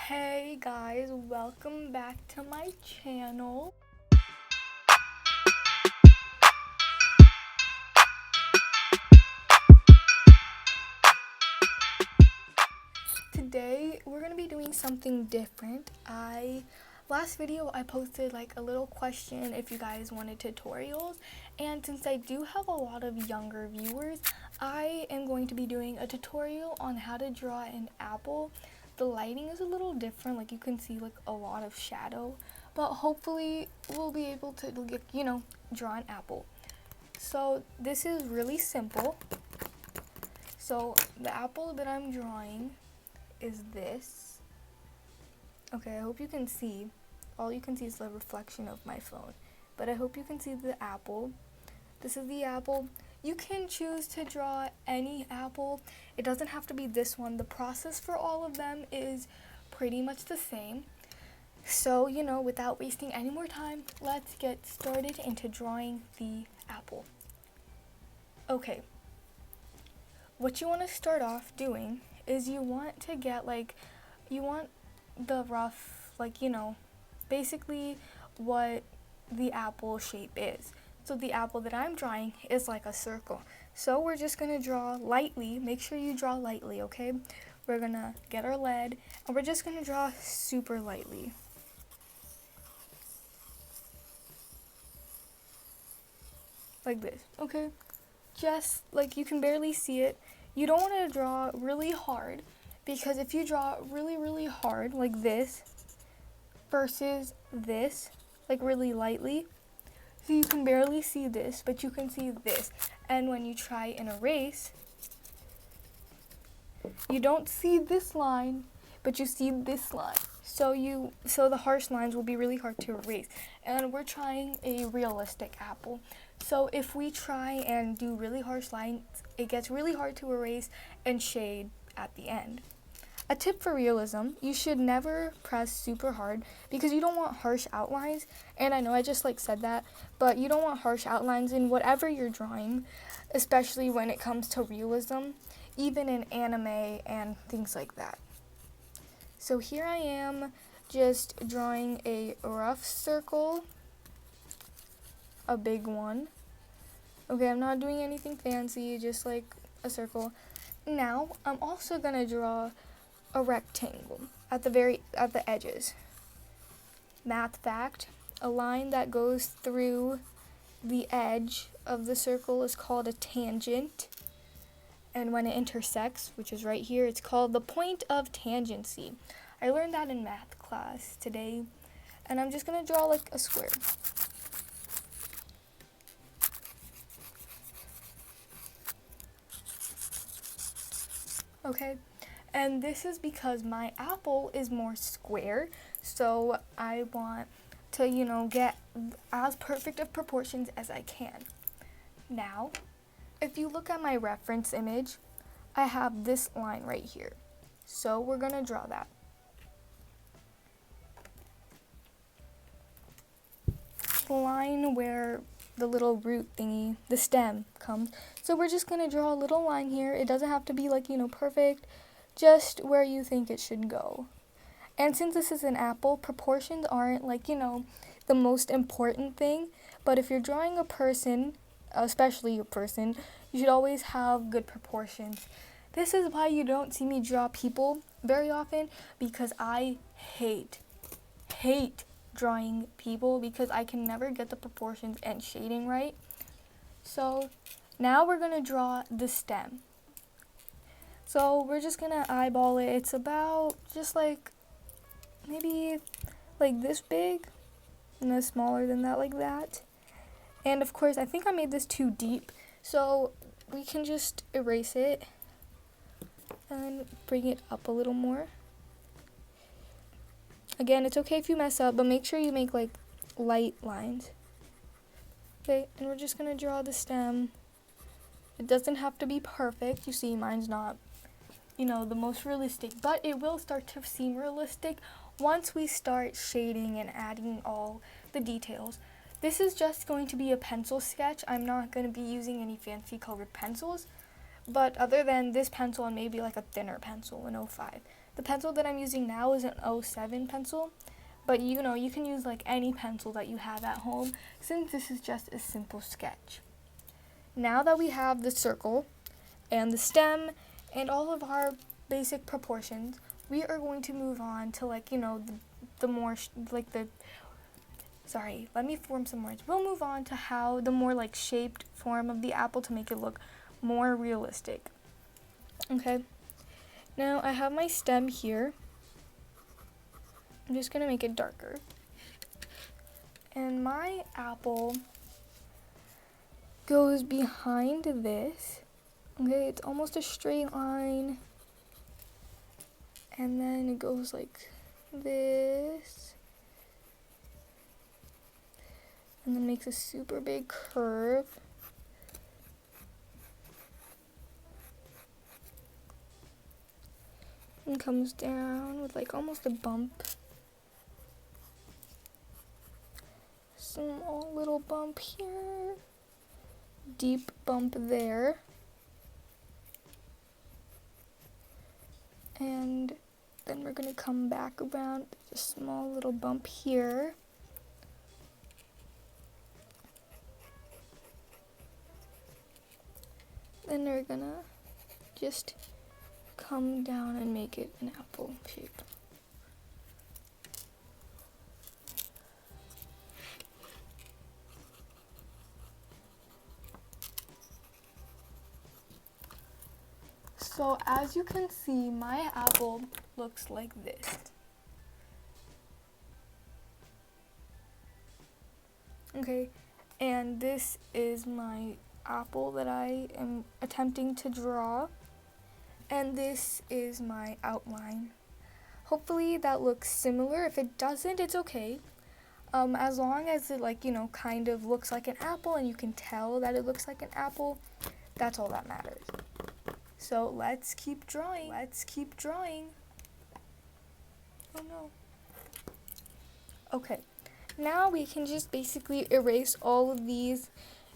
Hey guys, welcome back to my channel. Today we're gonna be doing something different. Last video I posted like a little question if you guys wanted tutorials, and since I do have a lot of younger viewers, I am going to be doing a tutorial on how to draw an apple. The lighting is a little different, like you can see like a lot of shadow, but hopefully we'll be able to draw an apple. So this is really simple. So the apple that I'm drawing is this. Okay, I hope you can see. All you can see is the reflection of my phone, but I hope you can see the apple. This is the apple. You can choose to draw any apple. It doesn't have to be this one. The process for all of them is pretty much the same. So, without wasting any more time, let's get started into drawing the apple. Okay, what you want to start off doing is you want to get the rough, basically what the apple shape is. So the apple that I'm drawing is like a circle. So we're just gonna draw lightly. Make sure you draw lightly, okay? We're gonna get our lead and we're just gonna draw super lightly. Like this, okay? Just like you can barely see it. You don't want to draw really hard, because if you draw really hard like this versus this, like really lightly, so you can barely see this, but you can see this. And when you try and erase, you don't see this line, but you see this line. So the harsh lines will be really hard to erase. And we're trying a realistic apple. So if we try and do really harsh lines, it gets really hard to erase and shade at the end. A tip for realism, you should never press super hard because you don't want harsh outlines. And I know I just said that, but you don't want harsh outlines in whatever you're drawing, especially when it comes to realism, even in anime and things like that. So here I am just drawing a rough circle, a big one. Okay, I'm not doing anything fancy, just like a circle. Now, I'm also gonna draw a rectangle at the edges. Math fact, a line that goes through the edge of the circle is called a tangent. And when it intersects, which is right here, it's called the point of tangency. I learned that in math class today. And I'm just gonna draw like a square. Okay, and this is because my apple is more square, so I want to, get as perfect of proportions as I can. Now, if you look at my reference image, I have this line right here. So we're gonna draw that. The line where the little root thingy, the stem, comes. So we're just gonna draw a little line here. It doesn't have to be perfect, just where you think it should go. And since this is an apple, proportions aren't the most important thing, but if you're drawing a person, especially a person, you should always have good proportions. This is why you don't see me draw people very often, because I hate drawing people because I can never get the proportions and shading right. So now we're gonna draw the stem. So we're just gonna eyeball it. It's about just maybe this big, and then smaller than that, like that. And of course, I think I made this too deep, so we can just erase it and bring it up a little more. Again, it's okay if you mess up, but make sure you make light lines. Okay, and we're just gonna draw the stem. It doesn't have to be perfect. You see, mine's not, the most realistic, but it will start to seem realistic once we start shading and adding all the details. This is just going to be a pencil sketch. I'm not going to be using any fancy colored pencils, but other than this pencil and maybe a thinner pencil, an 05. The pencil that I'm using now is an 07 pencil, but you know, you can use like any pencil that you have at home since this is just a simple sketch. Now that we have the circle and the stem and all of our basic proportions, we are going to move on to like, you know, the more like the, sorry, let me form some words. We'll move on to how the more like shaped form of the apple to make it look more realistic. Okay, now I have my stem here. I'm just gonna make it darker. And my apple goes behind this. Okay, it's almost a straight line. And then it goes like this. And then makes a super big curve. And comes down with like almost a bump. Small little bump here. Deep bump there. And then we're gonna come back around, a small little bump here. Then we're gonna just come down and make it an apple shape. So as you can see, my apple looks like this. Okay, and this is my apple that I am attempting to draw. And this is my outline. Hopefully that looks similar. If it doesn't, it's okay. As long as it like, you know, kind of looks like an apple and you can tell that it looks like an apple, that's all that matters. So let's keep drawing. Oh no. Okay, now we can just basically erase all of these.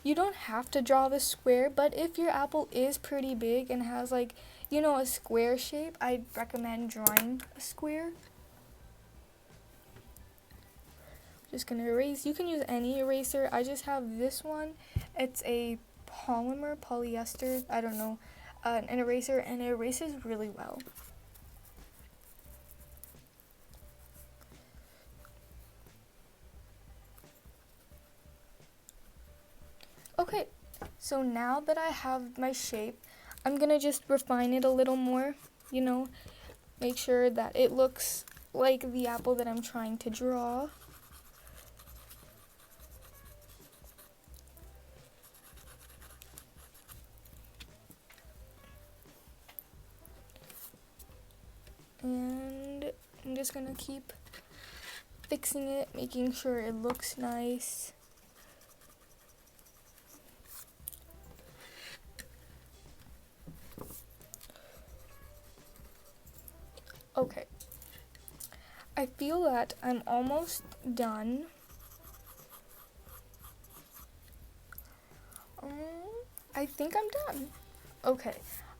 You don't have to draw the square, but if your apple is pretty big and has like, you know, a square shape, I'd recommend drawing a square. Just gonna erase. You can use any eraser. I just have this one. It's a polyester, I don't know, an eraser, and it erases really well. Okay, so now that I have my shape, I'm gonna just refine it a little more, you know, make sure that it looks like the apple that I'm trying to draw. And I'm just gonna keep fixing it, making sure it looks nice. Okay, I feel that I'm almost done. I think I'm done. Okay,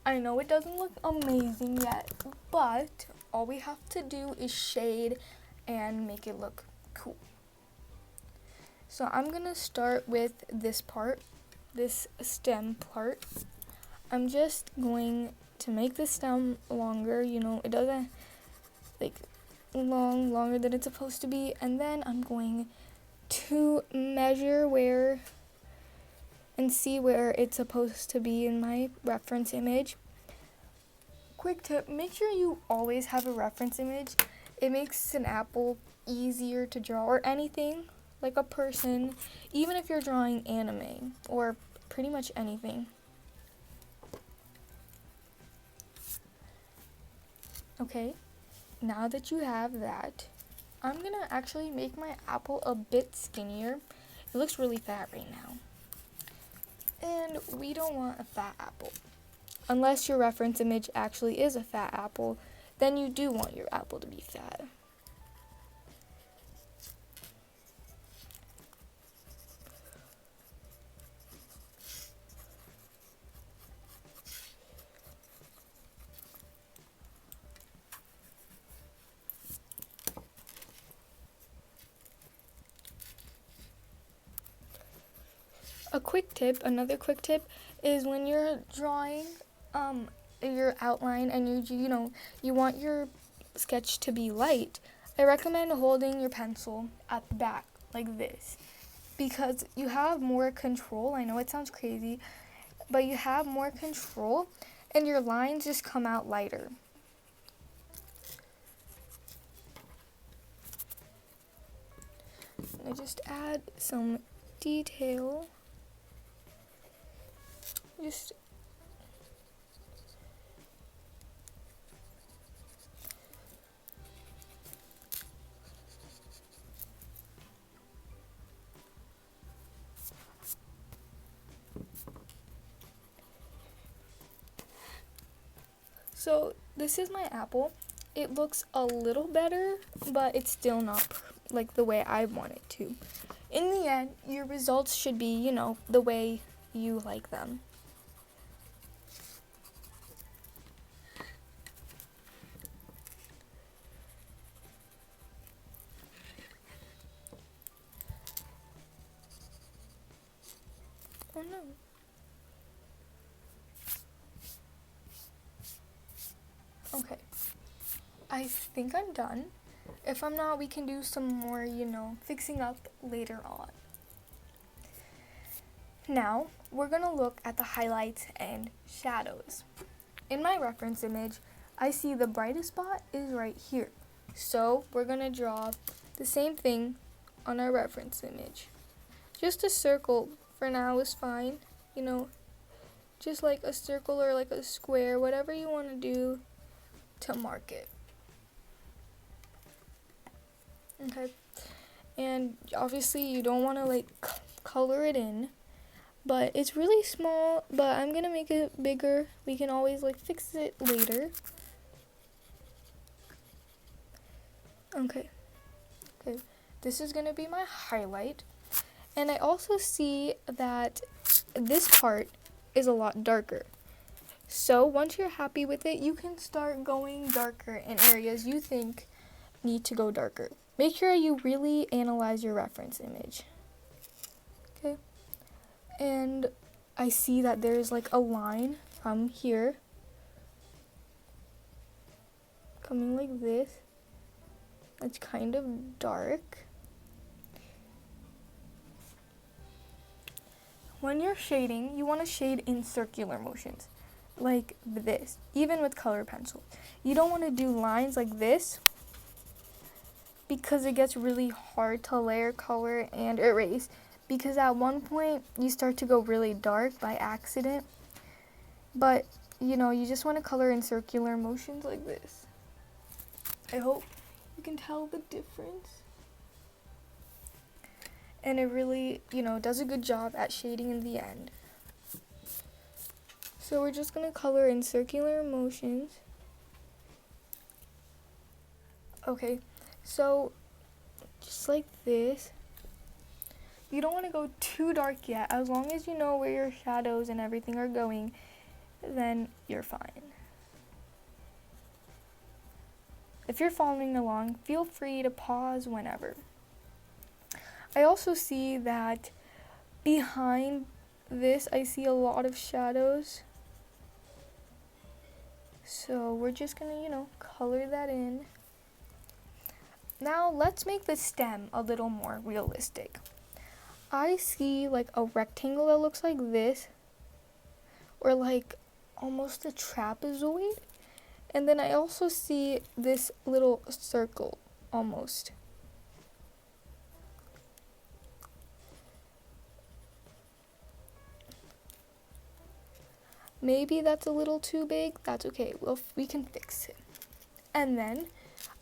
I know it doesn't look amazing yet, but all we have to do is shade and make it look cool. So I'm gonna start with this part, this stem part. I'm just going to make the stem longer, you know, it doesn't like longer than it's supposed to be, and then I'm going to measure where and see where it's supposed to be in my reference image. Quick tip, make sure you always have a reference image. It makes an apple easier to draw, or anything, like a person, even if you're drawing anime, or pretty much anything. Okay, now that you have that, I'm gonna actually make my apple a bit skinnier. It looks really fat right now. And we don't want a fat apple. Unless your reference image actually is a fat apple, then you do want your apple to be fat. Another quick tip is when you're drawing your outline and you want your sketch to be light, I recommend holding your pencil at the back like this because you have more control. I know it sounds crazy, but you have more control and your lines just come out lighter. I just add some detail. So this is my apple. It looks a little better, but it's still not like the way I want it to. In the end, your results should be, the way you like them. Oh no. Okay. I think I'm done. If I'm not, we can do some more, fixing up later on. Now, we're going to look at the highlights and shadows. In my reference image, I see the brightest spot is right here. So, we're going to draw the same thing on our reference image. Just a circle for now is fine, just like a circle or like a square, whatever you want to do to mark it. Okay, and obviously you don't want to color it in, but it's really small, but I'm gonna make it bigger. We can always fix it later. Okay, this is gonna be my highlight, and I also see that this part is a lot darker. So once you're happy with it, you can start going darker in areas you think need to go darker. Make sure you really analyze your reference image. Okay. And I see that there's a line from here coming like this. It's kind of dark. When you're shading, you want to shade in circular motions, like this, even with color pencil. You don't want to do lines like this because it gets really hard to layer color and erase, because at one point you start to go really dark by accident. But you just want to color in circular motions like this. I hope you can tell the difference. And it really, does a good job at shading in the end. So we're just going to color in circular motions. Okay, so just like this. You don't want to go too dark yet. As long as you know where your shadows and everything are going, then you're fine. If you're following along, feel free to pause whenever. I also see that behind this, I see a lot of shadows. So we're just gonna, color that in. Now let's make the stem a little more realistic. I see a rectangle that looks like this, or almost a trapezoid. And then I also see this little circle, almost. Maybe that's a little too big. That's okay. We can fix it. And then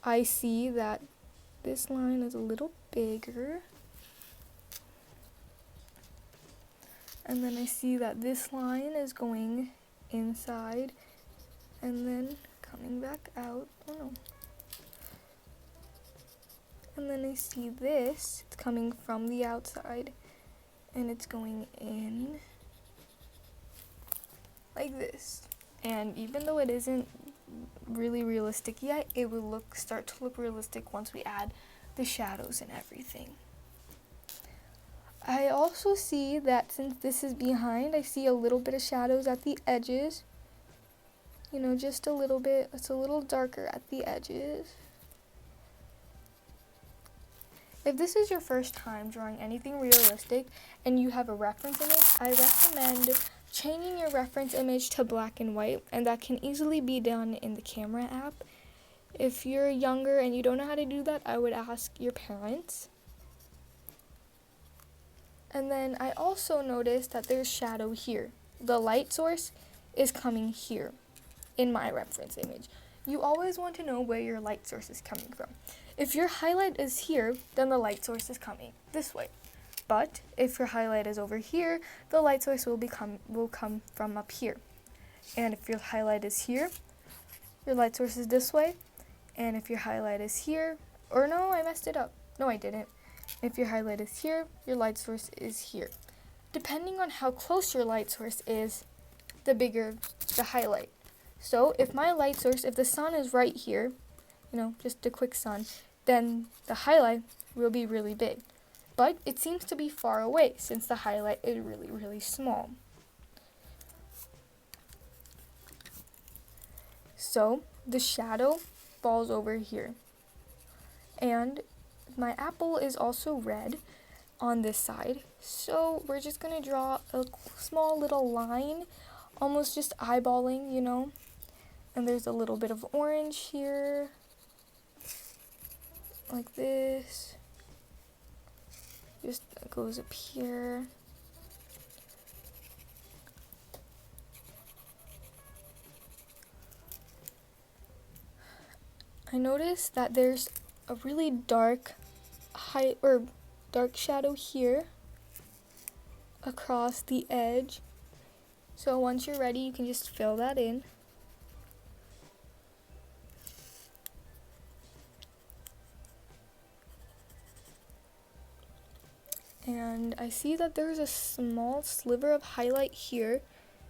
I see that this line is a little bigger. And then I see that this line is going inside and then coming back out. Oh no. And then I see this, it's coming from the outside and it's going in like this. And even though it isn't really realistic yet, it will start to look realistic once we add the shadows and everything. I also see that since this is behind, I see a little bit of shadows at the edges. You know, just a little bit. It's a little darker at the edges. If this is your first time drawing anything realistic and you have a reference image, I recommend changing your reference image to black and white, and that can easily be done in the camera app. If you're younger and you don't know how to do that, I would ask your parents. And then I also noticed that there's shadow here. The light source is coming here in my reference image. You always want to know where your light source is coming from. If your highlight is here, then the light source is coming this way. But if your highlight is over here, the light source will come from up here. And if your highlight is here, your light source is this way. And if your highlight is here, or no, I messed it up. No, I didn't. If your highlight is here, your light source is here. Depending on how close your light source is, the bigger the highlight. So if my light source, if the sun is right here, you know, just a quick sun, then the highlight will be really big. But it seems to be far away since the highlight is really, really small. So the shadow falls over here. And my apple is also red on this side. So we're just going to draw a small little line, almost just eyeballing, you know. And there's a little bit of orange here, like this. Just goes up here. I noticed that there's a really dark dark shadow here across the edge. So once you're ready, you can just fill that in. And I see that there's a small sliver of highlight here.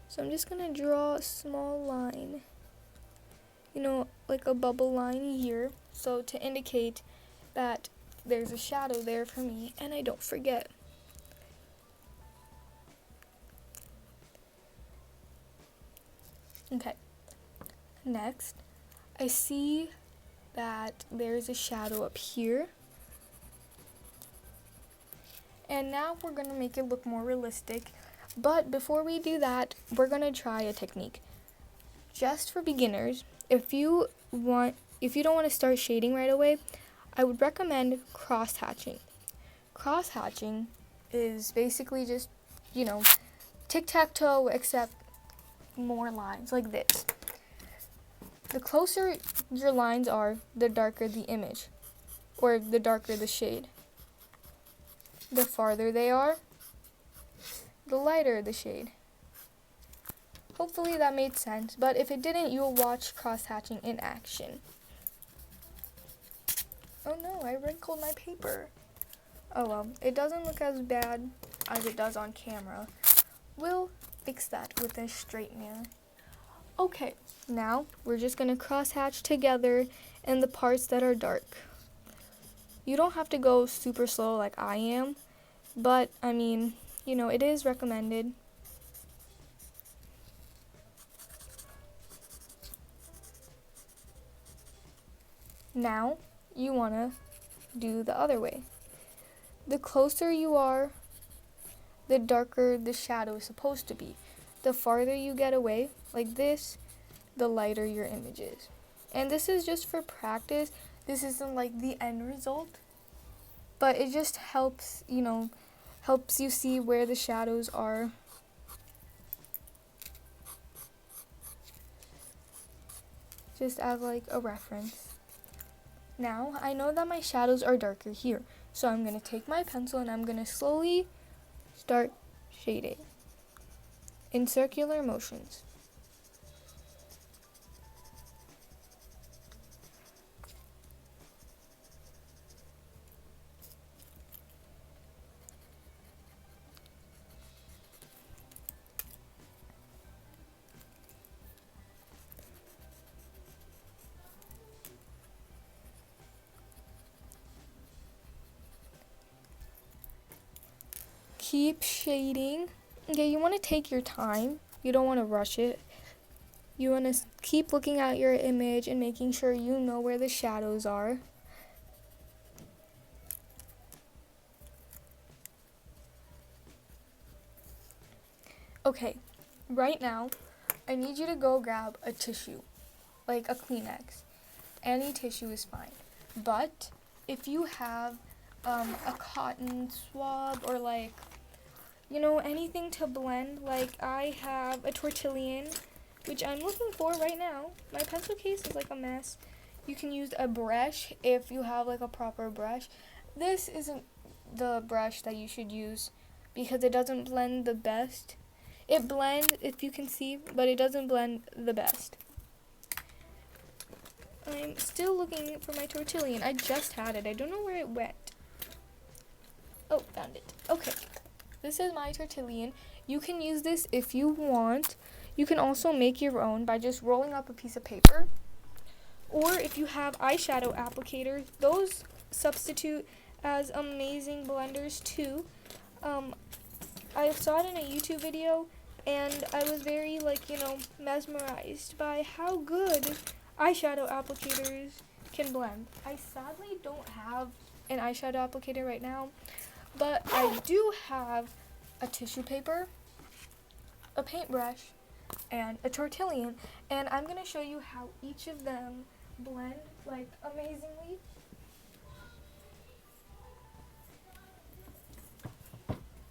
So I'm just going to draw a small line, you know, like a bubble line here. So to indicate that there's a shadow there for me and I don't forget. Okay, next I see that there's a shadow up here. And now we're going to make it look more realistic. But before we do that, we're going to try a technique. Just for beginners, if you don't want to start shading right away, I would recommend cross-hatching. Cross-hatching is basically just, you know, tic-tac-toe except more lines like this. The closer your lines are, the darker the image, or the darker the shade. The farther they are, the lighter the shade. Hopefully that made sense, but if it didn't, you'll watch cross-hatching in action. Oh no, I wrinkled my paper. Oh well, it doesn't look as bad as it does on camera. We'll fix that with a straightener. Okay, now we're just going to cross-hatch together in the parts that are dark. You don't have to go super slow like I am, but I mean, you know, it is recommended. Now, you want to do the other way. The closer you are, the darker the shadow is supposed to be. The farther you get away, like this, the lighter your image is. And this is just for practice. This isn't like the end result, but it just helps, you know, helps you see where the shadows are. Just as like a reference. Now, I know that my shadows are darker here, so I'm going to take my pencil and I'm going to slowly start shading in circular motions. keep shading. Okay, you want to take your time. You don't want to rush it. You want to keep looking at your image and making sure you know where the shadows are. Okay, right now, I need you to go grab a tissue, like a Kleenex. Any tissue is fine. But if you have a cotton swab or like, you know, anything to blend, like I have a tortillion, which I'm looking for right now. My pencil case is like a mess. You can use a brush if you have like a proper brush. This isn't the brush that you should use because it doesn't blend the best. It blends, if you can see, but it doesn't blend the best. I'm still looking for my tortillion. I just had it. I don't know where it went. Oh, found it. Okay. This is my tortillion. You can use this if you want. You can also make your own by just rolling up a piece of paper. Or if you have eyeshadow applicators, those substitute as amazing blenders too. I saw it in a YouTube video and I was very mesmerized by how good eyeshadow applicators can blend. I sadly don't have an eyeshadow applicator right now, but I do have a tissue paper, a paintbrush, and a tortillion, and I'm going to show you how each of them blend like amazingly.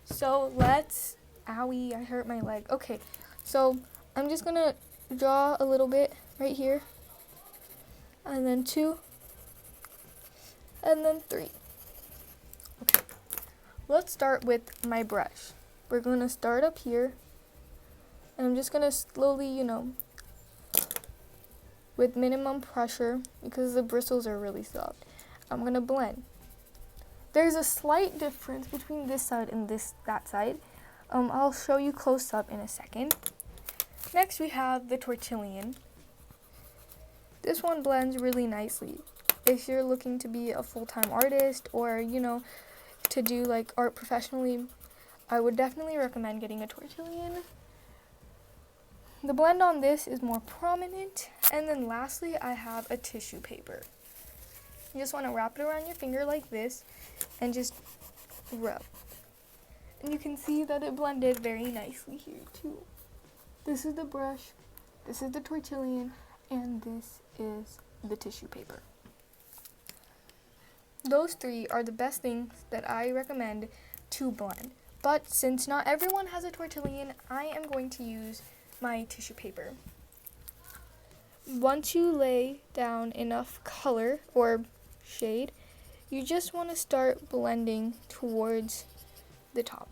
So owie, I hurt my leg. Okay, so I'm just going to draw a little bit right here, and then 2, and then 3. Okay, let's start with my brush. We're going to start up here, and I'm just going to slowly, with minimum pressure, because the bristles are really soft, I'm going to blend. There's a slight difference between this side and that side. I'll show you close up in a second. Next we have the tortillion. This one blends really nicely. If you're looking to be a full-time artist or, to do like art professionally, I would definitely recommend getting a tortillion. The blend on this is more prominent. And then lastly, I have a tissue paper. You just want to wrap it around your finger like this and just rub. And you can see that it blended very nicely here too. This is the brush, this is the tortillion, and this is the tissue paper. Those 3 are the best things that I recommend to blend. But since not everyone has a tortillion, I am going to use my tissue paper. Once you lay down enough color or shade, you just want to start blending towards the top.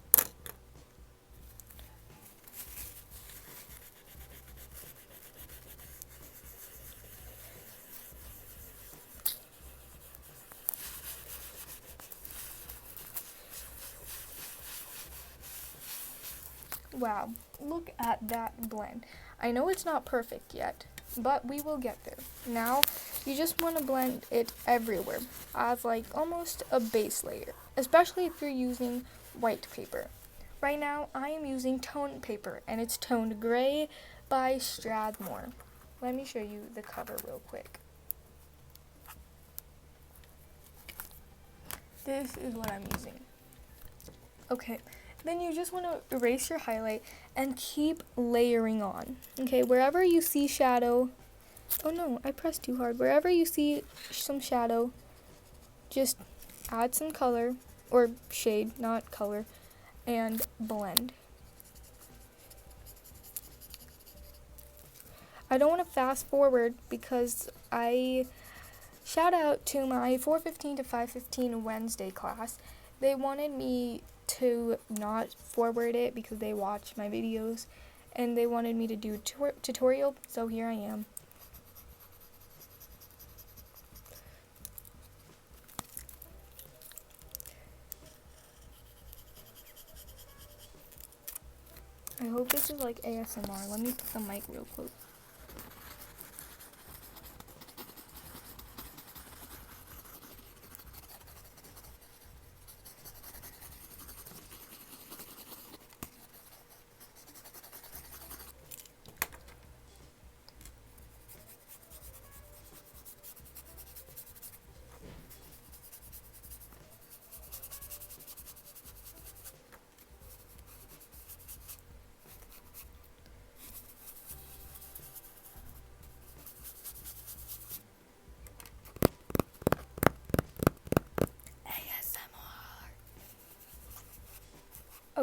Wow, look at that blend. I know it's not perfect yet, but we will get there. Now, you just want to blend it everywhere as like almost a base layer, especially if you're using white paper. Right now, I am using toned paper, and it's toned gray by Strathmore. Let me show you the cover real quick. This is what I'm using. Okay. Then you just want to erase your highlight and keep layering on. Okay, wherever you see shadow, oh no, I pressed too hard. Wherever you see some shadow, just add some color, or shade, not color, and blend. I don't want to fast forward because shout out to my 4:15 to 5:15 Wednesday class. They wanted me to not forward it because they watch my videos and they wanted me to do tutorial, so here I am. I hope this is like ASMR. Let me put the mic real close.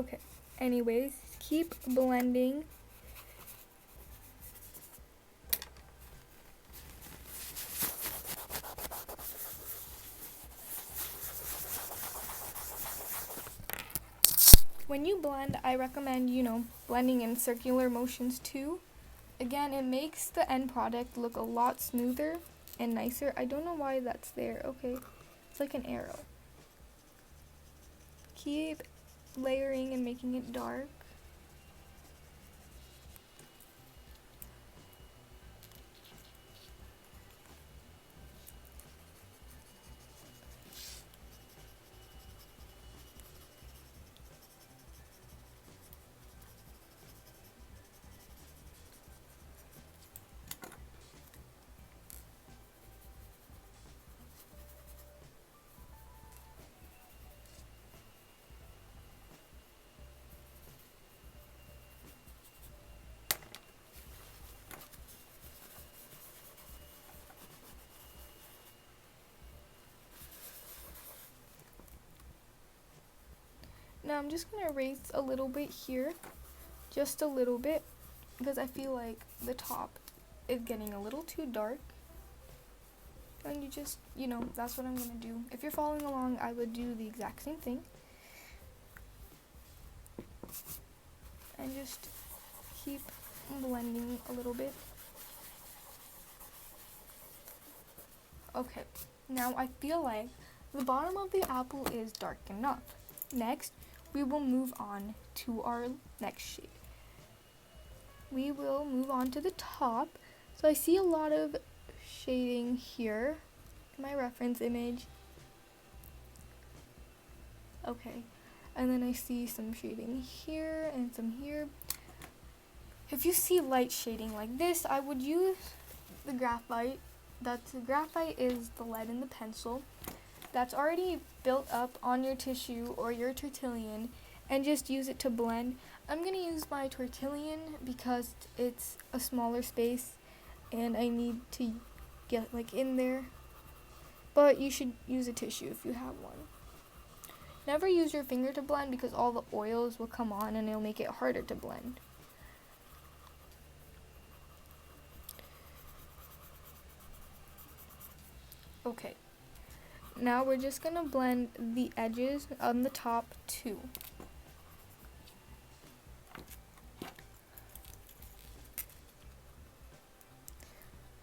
Okay, anyways, keep blending. When you blend, I recommend, blending in circular motions too. Again, it makes the end product look a lot smoother and nicer. I don't know why that's there. Okay, it's like an arrow. Keep layering and making it dark. Now I'm just going to erase a little bit here, just a little bit, because I feel like the top is getting a little too dark. And you just, that's what I'm going to do. If you're following along, I would do the exact same thing. And just keep blending a little bit. Okay, now I feel like the bottom of the apple is dark enough. Next, we will move on to our next shade. We will move on to the top. So I see a lot of shading here in my reference image. Okay, and then I see some shading here and some here. If you see light shading like this, I would use the graphite. Graphite is the lead in the pencil that's already built up on your tissue or your tortillon, and just use it to blend. I'm going to use my tortillon because it's a smaller space and I need to get in there, but you should use a tissue if you have one. Never use your finger to blend because all the oils will come on and it'll make it harder to blend. Okay, now we're just going to blend the edges on the top too.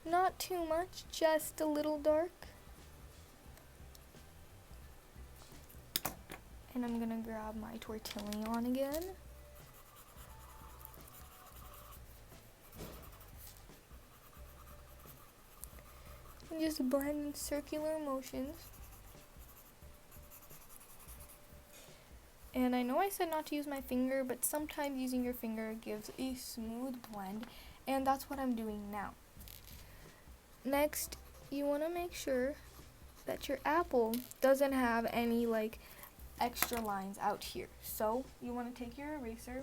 Not too much, just a little dark. And I'm going to grab my tortillon again. And just blend in circular motions. And I know I said not to use my finger, but sometimes using your finger gives a smooth blend, and that's what I'm doing now. Next, you want to make sure that your apple doesn't have any extra lines out here. So you want to take your eraser.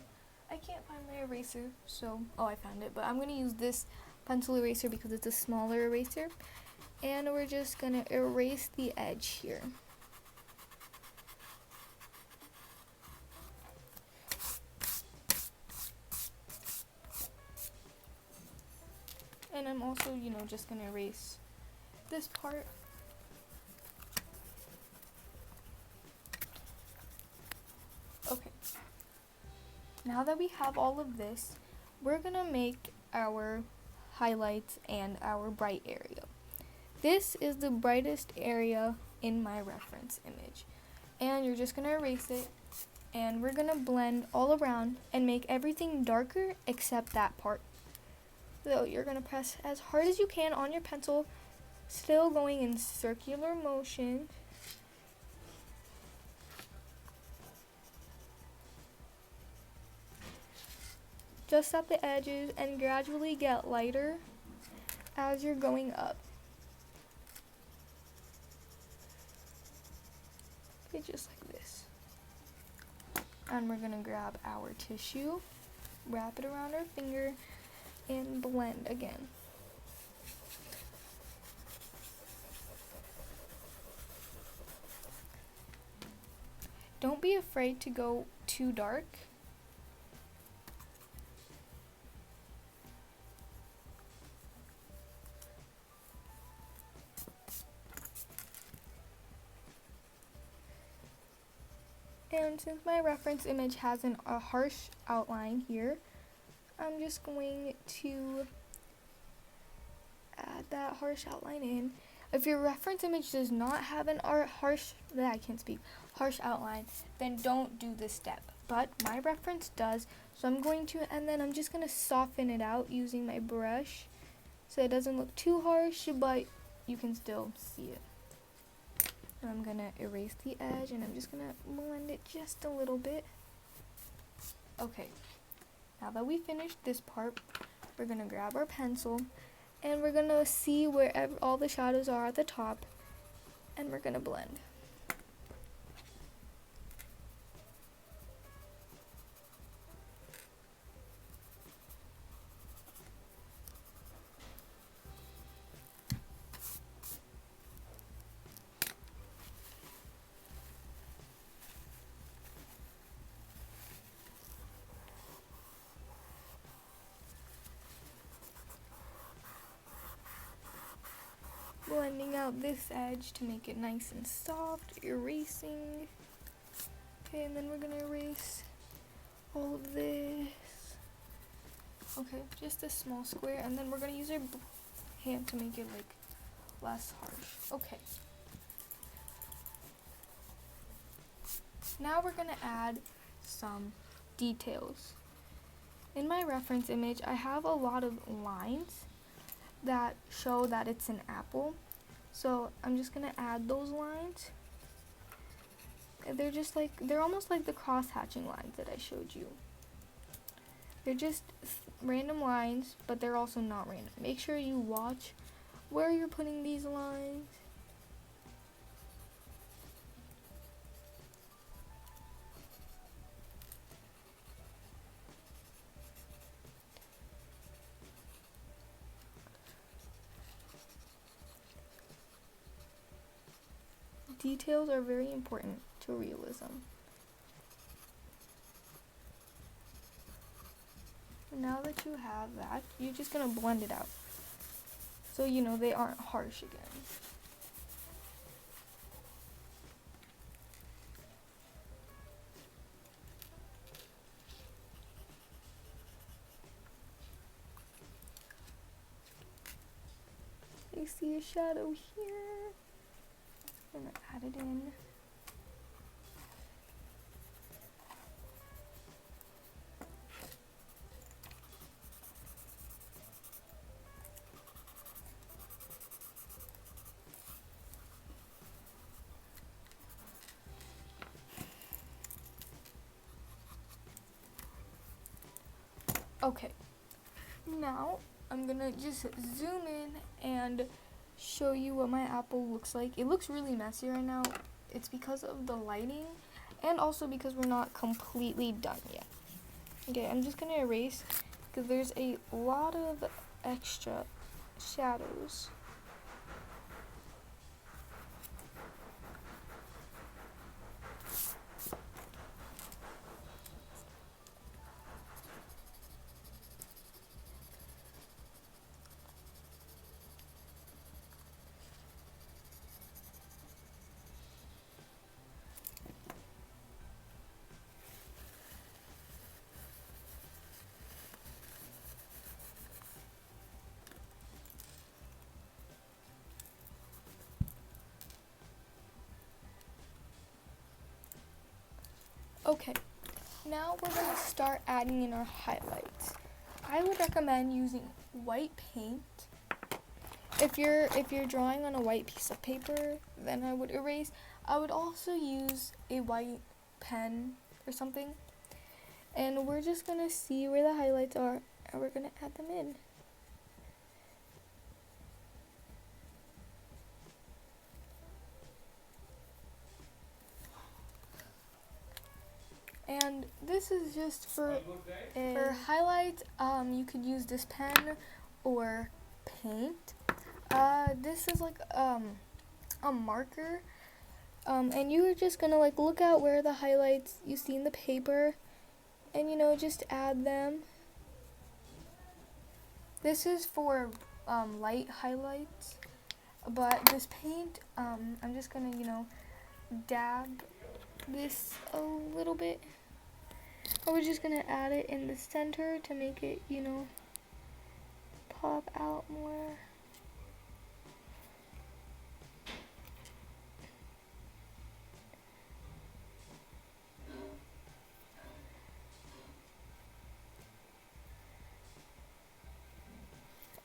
I can't find my eraser, so I found it, but I'm going to use this pencil eraser because it's a smaller eraser, and we're just going to erase the edge here. And I'm also, just going to erase this part. Okay. Now that we have all of this, we're going to make our highlights and our bright area. This is the brightest area in my reference image. And you're just going to erase it. And we're going to blend all around and make everything darker except that part. So you're going to press as hard as you can on your pencil, still going in circular motion. Just at the edges and gradually get lighter as you're going up. Okay, just like this. And we're going to grab our tissue, wrap it around our finger, and blend again. Don't be afraid to go too dark. And since my reference image has a harsh outline here, I'm just going to add that harsh outline in. If your reference image does not have an harsh outline, then don't do this step. But my reference does, so I'm going to, and then I'm just going to soften it out using my brush so it doesn't look too harsh, but you can still see it. I'm going to erase the edge and I'm just going to blend it just a little bit. Okay, now that we finished this part, we're going to grab our pencil and we're going to see where all the shadows are at the top, and we're going to blend. Blending out this edge to make it nice and soft, erasing. Okay, and then we're gonna erase all of this. Okay, just a small square, and then we're gonna use our hand to make it like less harsh. Okay. Now we're gonna add some details. In my reference image, I have a lot of lines that show that it's an apple. So I'm just gonna add those lines. They're almost like the cross-hatching lines that I showed you. They're just random lines, but they're also not random. Make sure you watch where you're putting these lines. Details are very important to realism. Now that you have that, you're just going to blend it out so you know they aren't harsh again. You see a shadow here. I'm going to add it in. Okay, now I'm gonna just zoom in and show you what my apple looks like. It looks really messy right now. It's because of the lighting and also because we're not completely done yet. Okay, I'm just gonna erase because there's a lot of extra shadows. Okay, now we're going to start adding in our highlights. I would recommend using white paint. If you're drawing on a white piece of paper, then I would erase. I would also use a white pen or something. And we're just going to see where the highlights are, and we're going to add them in. And this is just for highlights. You could use this pen or paint. This is like a marker. And you're just gonna like look at where the highlights you see in the paper and you know, just add them. This is for light highlights, but this paint, I'm just gonna, you know, dab this a little bit. Or we're just gonna add it in the center to make it, you know, pop out more.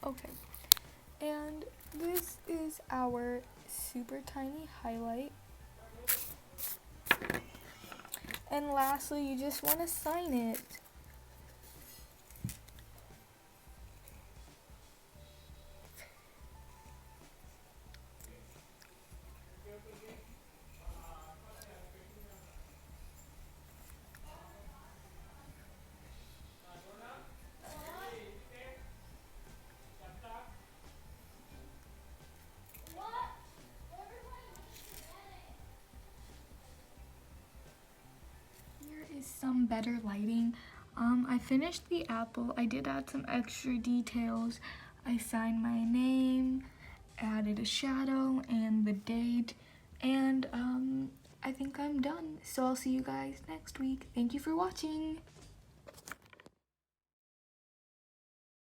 Okay, and this is our super tiny highlight. And lastly, you just want to sign it. Here is some better lighting. I finished the apple. I did add some extra details. I signed my name, added a shadow and the date, and I think I'm done. So I'll see you guys next week. Thank you for watching.